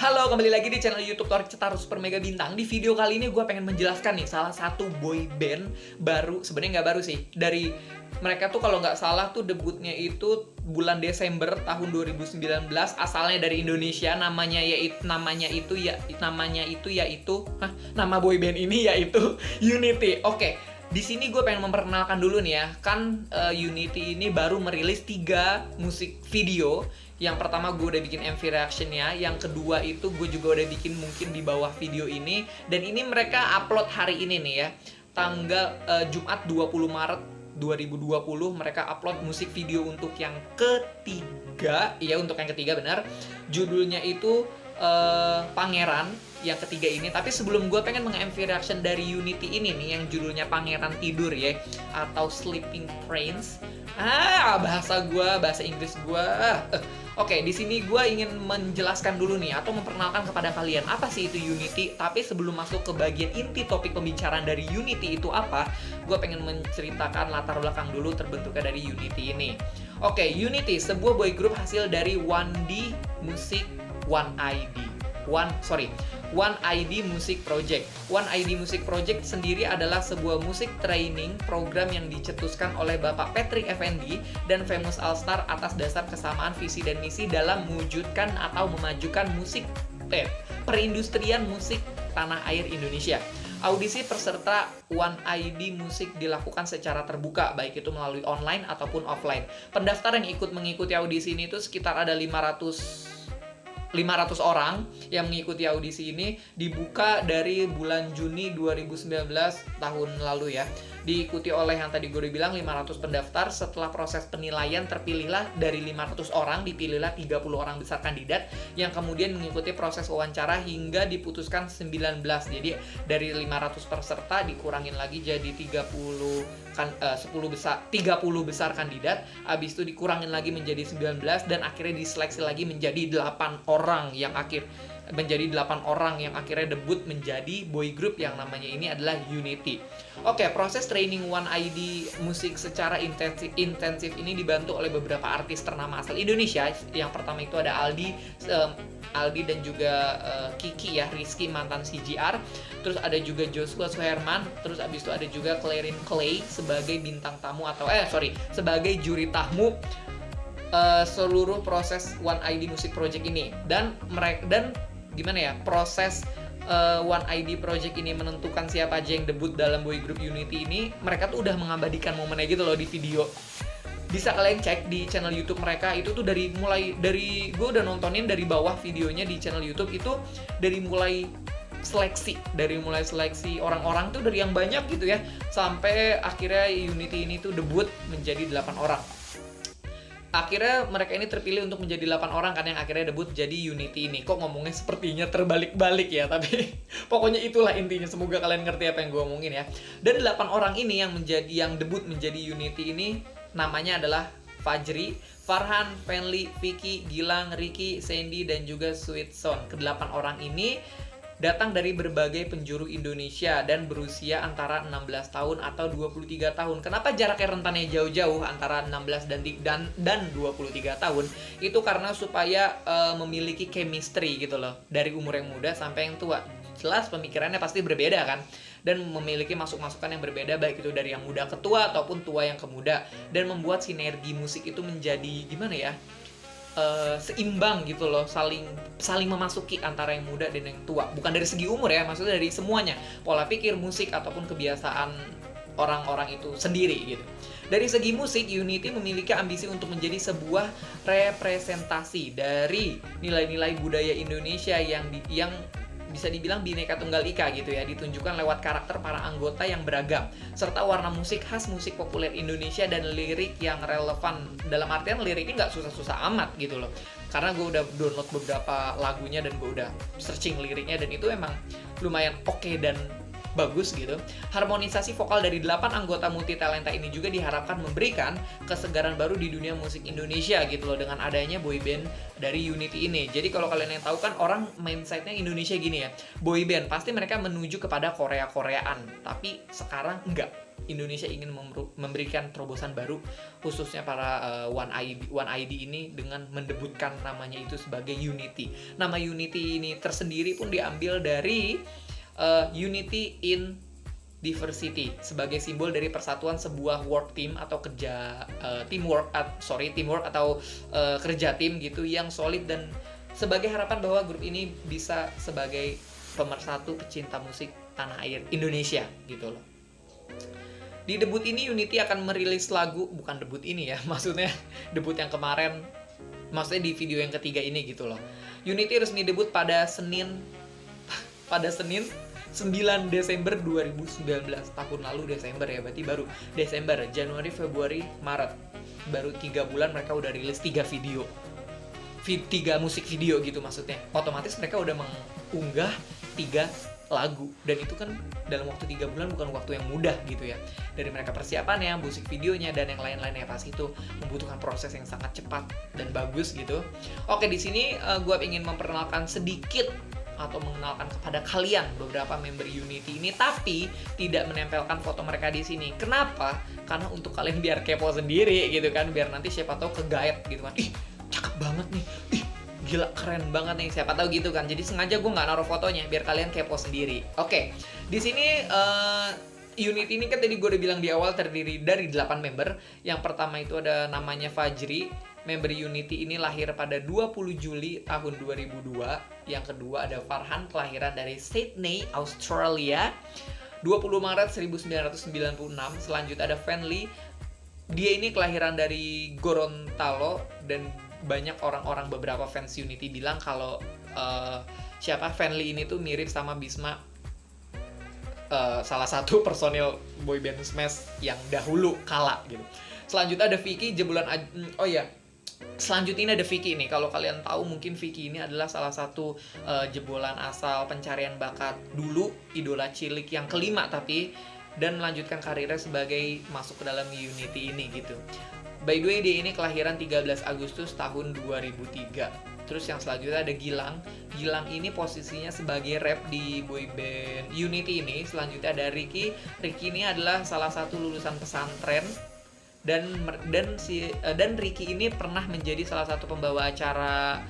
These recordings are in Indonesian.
Halo, kembali lagi di channel YouTube Torik Cetar Super Mega Bintang. Di video kali ini gue pengen menjelaskan nih salah satu boy band baru, sebenarnya nggak baru sih. Dari mereka tuh kalau nggak salah tuh debutnya itu bulan Desember tahun 2019, asalnya dari Indonesia, nama boy band ini yaitu Unity. Oke. Di sini gue pengen memperkenalkan dulu nih ya, kan Unity ini baru merilis 3 musik video. Yang pertama gue udah bikin MV reaction-nya, yang kedua itu gue juga udah bikin mungkin di bawah video ini. Dan ini mereka upload hari ini nih ya, tanggal Jumat 20 Maret 2020 mereka upload musik video untuk yang ketiga. Iya, untuk yang ketiga benar. Judulnya itu Pangeran, yang ketiga ini. Tapi sebelum gue pengen meng-MV reaction dari Unity ini nih, yang judulnya Pangeran Tidur ya, atau Sleeping Prince. Bahasa Inggris gue. Oke, di sini gue ingin menjelaskan dulu nih, atau memperkenalkan kepada kalian apa sih itu Unity. Tapi sebelum masuk ke bagian inti topik pembicaraan dari Unity itu apa, gue pengen menceritakan latar belakang dulu terbentuknya dari Unity ini. Oke, Unity, sebuah boy group hasil dari One ID Music Project. One ID Music Project sendiri adalah sebuah musik training program yang dicetuskan oleh Bapak Patrick Effendi dan Famous All Star atas dasar kesamaan visi dan misi dalam mewujudkan atau memajukan perindustrian musik tanah air Indonesia. Audisi peserta One ID Music dilakukan secara terbuka, baik itu melalui online ataupun offline. Pendaftar yang mengikuti audisi ini itu sekitar ada 500 orang yang mengikuti audisi ini. Dibuka dari bulan Juni 2019 tahun lalu ya. Diikuti oleh yang tadi gue udah bilang 500 pendaftar. Setelah proses penilaian terpilihlah dari 500 orang, dipilihlah 30 orang besar kandidat yang kemudian mengikuti proses wawancara hingga diputuskan 19. Jadi dari 500 peserta dikurangin lagi jadi 30 besar kandidat. Habis itu dikurangin lagi menjadi 19 dan akhirnya diseleksi lagi menjadi 8 orang yang akhirnya debut menjadi boy group yang namanya ini adalah Unity. Oke, proses training One ID Music secara intensif ini dibantu oleh beberapa artis ternama asal Indonesia. Yang pertama itu ada Aldi dan juga Kiki ya, Rizky mantan CGR. Terus ada juga Joshua Suherman. Terus abis itu ada juga Clarin Clay sebagai bintang tamu sebagai juri tamu seluruh proses One ID Music Project ini. Dan gimana ya, proses One ID Project ini menentukan siapa aja yang debut dalam boy group Unity ini. Mereka tuh udah mengabadikan momennya gitu loh di video. Bisa kalian cek di channel YouTube mereka. Itu tuh gue udah nontonin dari bawah videonya di channel YouTube. Itu dari mulai seleksi orang-orang tuh dari yang banyak gitu ya, sampai akhirnya Unity ini tuh debut menjadi 8 orang. Akhirnya mereka ini terpilih untuk menjadi 8 orang kan yang akhirnya debut jadi Unity ini. Kok ngomongnya sepertinya terbalik-balik ya, tapi pokoknya itulah intinya. Semoga kalian ngerti apa yang gue omongin ya. Dan 8 orang ini yang debut menjadi Unity ini namanya adalah Fajri, Farhan, Fenly, Vicky, Gilang, Ricky, Sandy, dan juga Sweet Son. Ke-8 orang ini datang dari berbagai penjuru Indonesia dan berusia antara 16 tahun atau 23 tahun. Kenapa jaraknya rentannya jauh-jauh antara 16 dan 23 tahun? Itu karena supaya memiliki chemistry gitu loh, dari umur yang muda sampai yang tua. Jelas pemikirannya pasti berbeda kan, dan memiliki masukan yang berbeda, baik itu dari yang muda ke tua ataupun tua yang ke muda, dan membuat sinergi musik itu menjadi gimana ya, seimbang gitu loh, saling memasuki antara yang muda dan yang tua. Bukan dari segi umur ya, maksudnya dari semuanya, pola pikir, musik, ataupun kebiasaan orang-orang itu sendiri gitu. Dari segi musik, Unity memiliki ambisi untuk menjadi sebuah representasi dari nilai-nilai budaya Indonesia yang bisa dibilang Bhinneka Tunggal Ika gitu ya, ditunjukkan lewat karakter para anggota yang beragam, serta warna musik khas musik populer Indonesia dan lirik yang relevan. Dalam artian liriknya nggak susah-susah amat gitu loh, karena gue udah download beberapa lagunya dan gue udah searching liriknya, dan itu emang lumayan oke dan bagus gitu. Harmonisasi vokal dari 8 anggota multitalenta ini juga diharapkan memberikan kesegaran baru di dunia musik Indonesia gitu loh, dengan adanya boyband dari Unity ini. Jadi kalau kalian yang tahu kan, orang mindsetnya Indonesia gini ya, boyband pasti mereka menuju kepada Korea-Koreaan, tapi sekarang enggak. Indonesia ingin memberikan terobosan baru, khususnya para One ID ini, dengan mendebutkan namanya itu sebagai Unity. Nama Unity ini tersendiri pun diambil dari Unity in Diversity, sebagai simbol dari persatuan sebuah work team atau teamwork atau kerja tim gitu yang solid, dan sebagai harapan bahwa grup ini bisa sebagai pemersatu pecinta musik tanah air Indonesia gitu loh. Di debut ini Unity akan merilis lagu, bukan debut ini ya, maksudnya debut yang kemarin, maksudnya di video yang ketiga ini gitu loh. Unity resmi debut pada Senin 9 Desember 2019, tahun lalu Desember ya, berarti baru Desember, Januari, Februari, Maret, baru 3 bulan mereka udah rilis 3 video, 3 musik video gitu maksudnya. Otomatis mereka udah mengunggah 3 lagu, dan itu kan dalam waktu 3 bulan bukan waktu yang mudah gitu ya. Dari mereka persiapannya, musik videonya, dan yang lain-lainnya, pasti itu membutuhkan proses yang sangat cepat dan bagus gitu. Oke, di sini gue ingin memperkenalkan sedikit atau mengenalkan kepada kalian beberapa member Unity ini, tapi tidak menempelkan foto mereka di sini. Kenapa? Karena untuk kalian biar kepo sendiri gitu kan, biar nanti siapa tahu ke-guide gitu kan. Ih, cakep banget nih. Ih, gila keren banget nih, siapa tahu gitu kan. Jadi sengaja gue nggak naruh fotonya biar kalian kepo sendiri. Oke, di sini Unity ini kan tadi gue udah bilang di awal terdiri dari 8 member. Yang pertama itu ada namanya Fajri. Member Unity ini lahir pada 20 Juli tahun 2002. Yang kedua ada Farhan, kelahiran dari Sydney, Australia, 20 Maret 1996. Selanjutnya ada Fenly. Dia ini kelahiran dari Gorontalo, dan banyak orang-orang, beberapa fans Unity bilang kalau Fenly ini tuh mirip sama Bisma, salah satu personil boyband Smash yang dahulu kala gitu. Selanjutnya ada Vicky, selanjutnya ini ada Vicky nih. Kalau kalian tahu mungkin Vicky ini adalah salah satu jebolan asal pencarian bakat dulu, idola cilik yang kelima tapi, dan melanjutkan karirnya sebagai masuk ke dalam Unity ini gitu. By the way, dia ini kelahiran 13 Agustus tahun 2003. Terus yang selanjutnya ada Gilang. Gilang ini posisinya sebagai rap di boyband Unity ini. Selanjutnya ada Ricky. Ricky ini adalah salah satu lulusan pesantren, dan Ricky ini pernah menjadi salah satu pembawa acara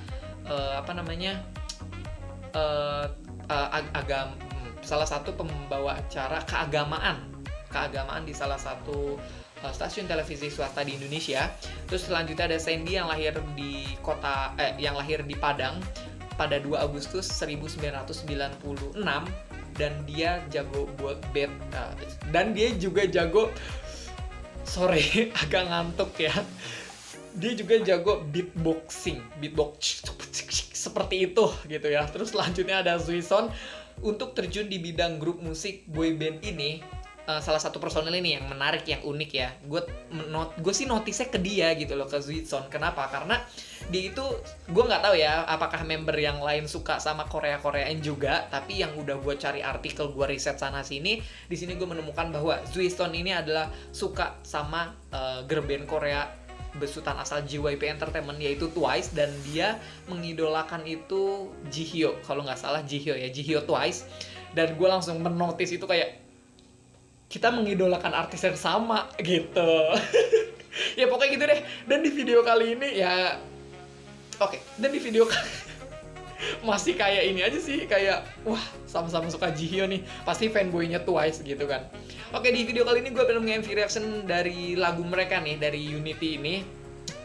salah satu pembawa acara keagamaan di salah satu stasiun televisi swasta di Indonesia. Terus selanjutnya ada Sandy yang lahir di Padang pada 2 Agustus 1996, dan dia jago buat beat, dan dia juga jago agak ngantuk ya. Dia juga jago beatbox seperti itu gitu ya. Terus selanjutnya ada Zuison. Untuk terjun di bidang grup musik boyband ini, salah satu personil ini yang menarik, yang unik ya. Gue sih notice ke dia gitu loh, ke Zuison. Kenapa? Karena dia itu, gue nggak tahu ya apakah member yang lain suka sama Korea-Koreaan juga, tapi yang udah gue cari artikel, gue riset sana sini, di sini gue menemukan bahwa Zuison ini adalah suka sama girl band Korea besutan asal JYP Entertainment, yaitu Twice, dan dia mengidolakan itu Jihyo, kalau nggak salah Jihyo Twice. Dan gue langsung menotis itu kayak, kita mengidolakan artis yang sama gitu. Ya pokoknya gitu deh. Dan di video kali ini ya masih kayak ini aja sih, kayak wah sama-sama suka Jihyo nih, pasti fanboynya Twice gitu kan. Oke, di video kali ini gue pengen nge-MV reaction dari lagu mereka nih, dari Unity ini,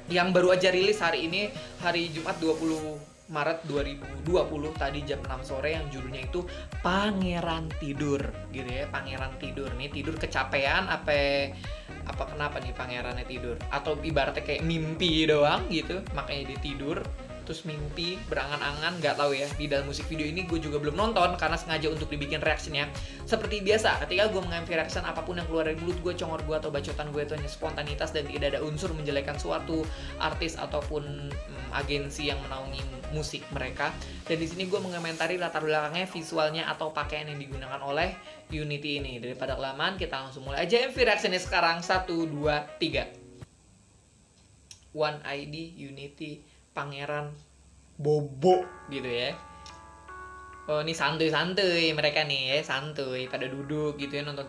yang baru aja rilis hari ini, hari Jumat 20 Maret 2020 tadi jam 6 sore, yang judulnya itu Pangeran Tidur gitu ya. Pangeran tidur nih, tidur kecapean apa kenapa nih pangerannya tidur, atau ibaratnya kayak mimpi doang gitu makanya dia tidur. terus mimpi, berangan-angan, nggak tahu ya. Di dalam musik video ini gue juga belum nonton karena sengaja untuk dibikin reactionnya. Seperti biasa, ketika gue mengambil reaction, apapun yang keluar dari mulut gue, congor gue atau bacotan gue itu hanya spontanitas dan tidak ada unsur menjelekkan suatu artis ataupun agensi yang menaungi musik mereka. Dan di sini gue mengomentari latar belakangnya, visualnya atau pakaian yang digunakan oleh Unity ini. Daripada kelamaan, kita langsung mulai aja MV reactionnya sekarang. 1, 2, 3. One ID Unity Pangeran Bobo gitu ya. Oh, ini santuy-santuy mereka nih ya, santuy pada duduk gitu ya nonton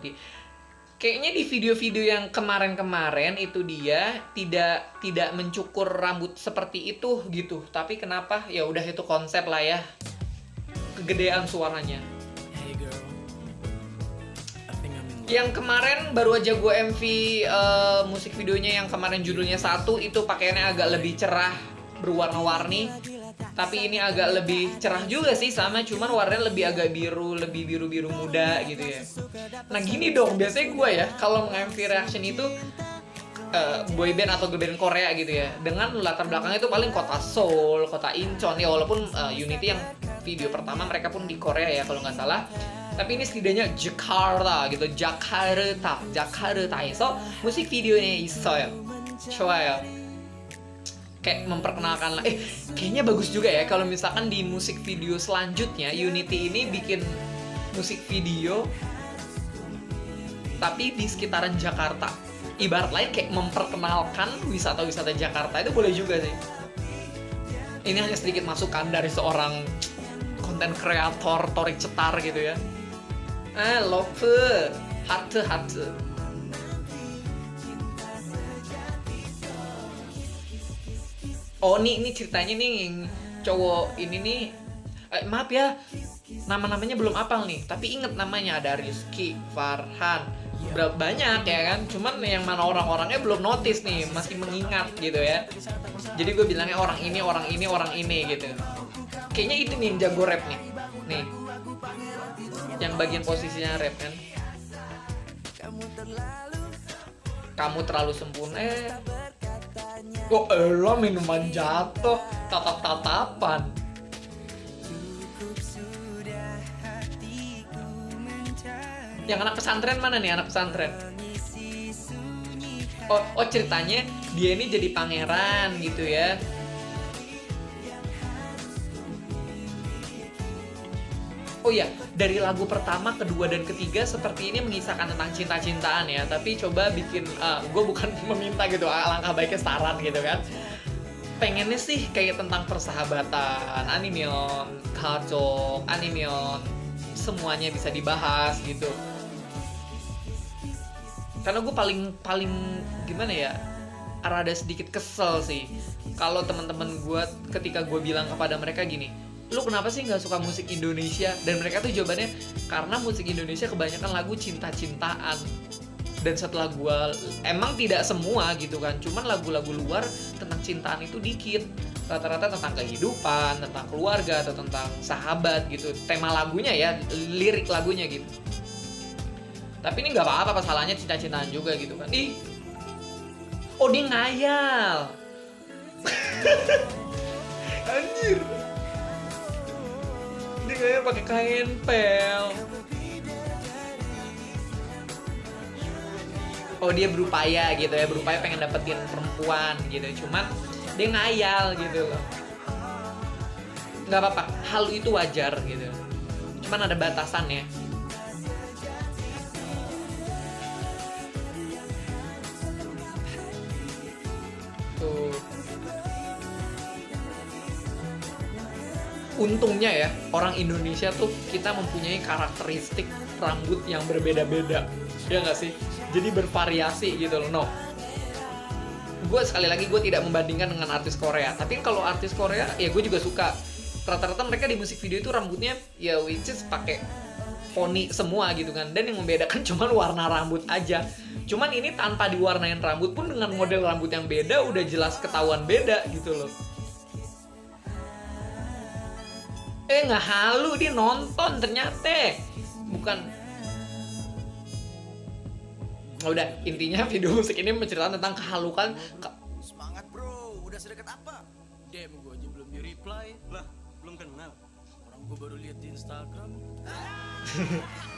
Kayaknya di video-video yang kemarin-kemarin itu dia tidak mencukur rambut seperti itu gitu. Tapi kenapa? Ya udah itu konsep lah ya. Kegedean suaranya. Yang kemarin baru aja gue MV musik videonya yang kemarin judulnya 1 itu pakaiannya agak lebih cerah, berwarna-warni. Tapi ini agak lebih cerah juga sih, sama cuman warnanya lebih agak biru, lebih biru-biru muda gitu ya. Nah gini dong, biasanya gue ya kalau nge-MV reaction itu boyband atau girl band Korea gitu ya, dengan latar belakangnya itu paling kota Seoul, kota Incheon ya, walaupun Unity yang video pertama mereka pun di Korea ya kalau nggak salah. Tapi ini setidaknya Jakarta gitu, Jakarta에서 musik videonya 있어요. 좋아요. Kayak memperkenalkan lah. Kayaknya bagus juga ya kalau misalkan di musik video selanjutnya Unity ini bikin musik video tapi di sekitaran Jakarta. Ibarat lain kayak memperkenalkan wisata-wisata Jakarta, itu boleh juga sih. Ini hanya sedikit masukan dari seorang konten kreator Torik Cetar gitu ya. Love, heart. Oh ini ceritanya nih yang cowok ini nih, maaf ya nama-namanya belum apal nih, tapi inget namanya ada Rizky, Farhan, banyak ya kan, cuman yang mana orang-orangnya belum notice nih, masih mengingat gitu ya. Jadi gue bilangnya orang ini gitu. Kayaknya itu nih yang jago rap nih, yang bagian posisinya rap kan. Kamu terlalu sempurna. Oh elah, minuman jatuh, tatap-tatapan. Yang anak pesantren mana nih, anak pesantren? Oh ceritanya dia ini jadi pangeran gitu ya. Oh iya, dari lagu pertama, kedua, dan ketiga seperti ini mengisahkan tentang cinta-cintaan ya. Tapi coba bikin, gue bukan meminta gitu, alangkah baiknya saran gitu kan. Pengennya sih kayak tentang persahabatan, animion, kacok, animion, semuanya bisa dibahas gitu. Karena gue paling gimana ya, rada sedikit kesel sih kalau teman-teman gue ketika gue bilang kepada mereka gini, lu kenapa sih nggak suka musik Indonesia? Dan mereka tuh jawabannya, karena musik Indonesia kebanyakan lagu cinta-cintaan. Dan setelah gue, emang tidak semua gitu kan, cuman lagu-lagu luar tentang cintaan itu dikit. Rata-rata tentang kehidupan, tentang keluarga, atau tentang sahabat gitu. Tema lagunya ya, lirik lagunya gitu. Tapi ini nggak apa-apa, salahnya cinta-cintaan juga gitu kan. Oh dia ngayal. Anjir. Dia ngayal pakai kain pel. Oh dia berupaya gitu ya, berupaya pengen dapetin perempuan gitu. Cuman dia ngayal gitu loh. Nggak apa-apa, hal itu wajar gitu. Cuman ada batasannya. Untungnya ya, orang Indonesia tuh kita mempunyai karakteristik rambut yang berbeda-beda. Ya nggak sih? Jadi bervariasi gitu loh. No. Gue sekali lagi, gue tidak membandingkan dengan artis Korea. Tapi kalau artis Korea, ya gue juga suka. Rata-rata mereka di musik video itu rambutnya ya which is pakai poni semua gitu kan. Dan yang membedakan cuman warna rambut aja. Cuman ini tanpa diwarnain rambut pun dengan model rambut yang beda udah jelas ketahuan beda gitu loh. Nggak halu, dia nonton ternyata. Bukan. Udah, intinya video musik ini menceritakan tentang kehalukan. Semangat bro, udah sedekat apa? DM gue aja belum di reply. Lah, belum kenal. Orang gue baru lihat di Instagram.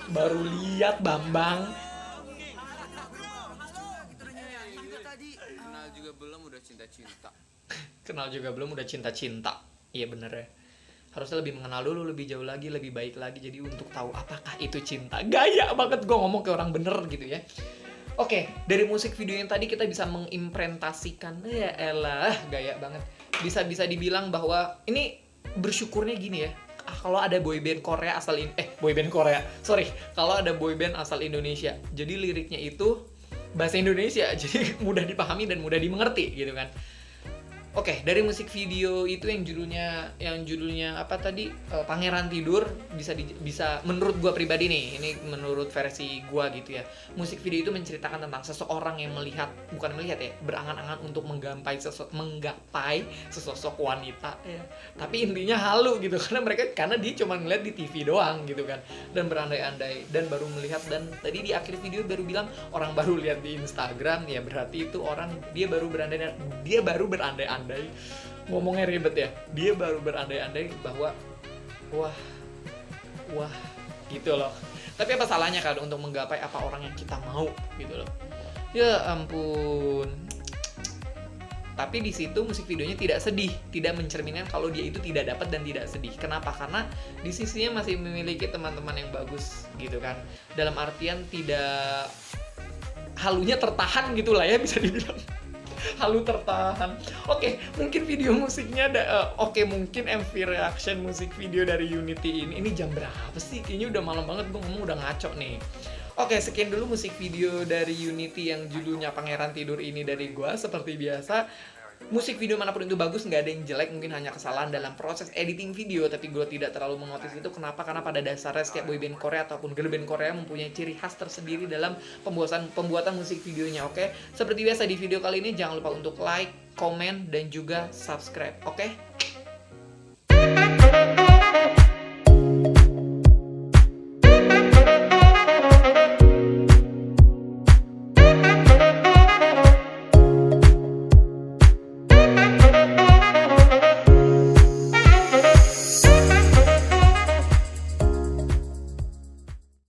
Baru lihat Bambang. Kenal juga belum udah cinta-cinta. Kenal juga belum udah cinta-cinta. Iya bener ya. Harusnya lebih mengenal dulu, lebih jauh lagi, lebih baik lagi. Jadi untuk tahu apakah itu cinta. Gaya banget gue ngomong ke orang bener gitu ya. Oke, dari musik video yang tadi kita bisa mengimplementasikan. Ya elah, gaya banget. Bisa dibilang bahwa ini bersyukurnya gini ya. Kalau ada boyband Korea asal boyband Korea. Sorry, kalau ada boyband asal Indonesia. Jadi liriknya itu bahasa Indonesia. Jadi mudah dipahami dan mudah dimengerti gitu kan. Oke, dari musik video itu yang judulnya apa tadi? Pangeran Tidur bisa menurut gua pribadi nih, ini menurut versi gua gitu ya. Musik video itu menceritakan tentang seseorang yang bukan melihat ya, berangan-angan untuk menggapai sesosok wanita ya. Tapi intinya halu gitu karena dia cuma ngeliat di TV doang gitu kan. Dan berandai-andai dan baru melihat, dan tadi di akhir video baru bilang orang baru lihat di Instagram, ya berarti itu orang dia baru berandai-andai. Ngomongnya ribet ya, dia baru berandai-andai bahwa wah gitu loh. Tapi apa salahnya kan untuk menggapai apa orang yang kita mau gitu loh. Ya ampun. Tapi di situ musik videonya tidak sedih, tidak mencerminkan kalau dia itu tidak dapat dan tidak sedih. Kenapa? Karena di sisinya masih memiliki teman-teman yang bagus gitu kan. Dalam artian tidak halunya tertahan gitulah ya, bisa dibilang. Halu tertahan. Oke, mungkin video musiknya mungkin MV reaction musik video dari Unity ini jam berapa sih? Kayaknya udah malam banget, gue ngomong udah ngaco nih. Oke, sekian dulu musik video dari Unity yang judulnya Pangeran Tidur ini dari gua. Seperti biasa, musik video manapun itu bagus, nggak ada yang jelek, mungkin hanya kesalahan dalam proses editing video, tapi gue tidak terlalu mengotis itu. Kenapa? Karena pada dasarnya setiap boyband Korea ataupun girl band Korea mempunyai ciri khas tersendiri dalam pembuatan musik videonya, oke? Seperti biasa di video kali ini, jangan lupa untuk like, komen, dan juga subscribe, oke?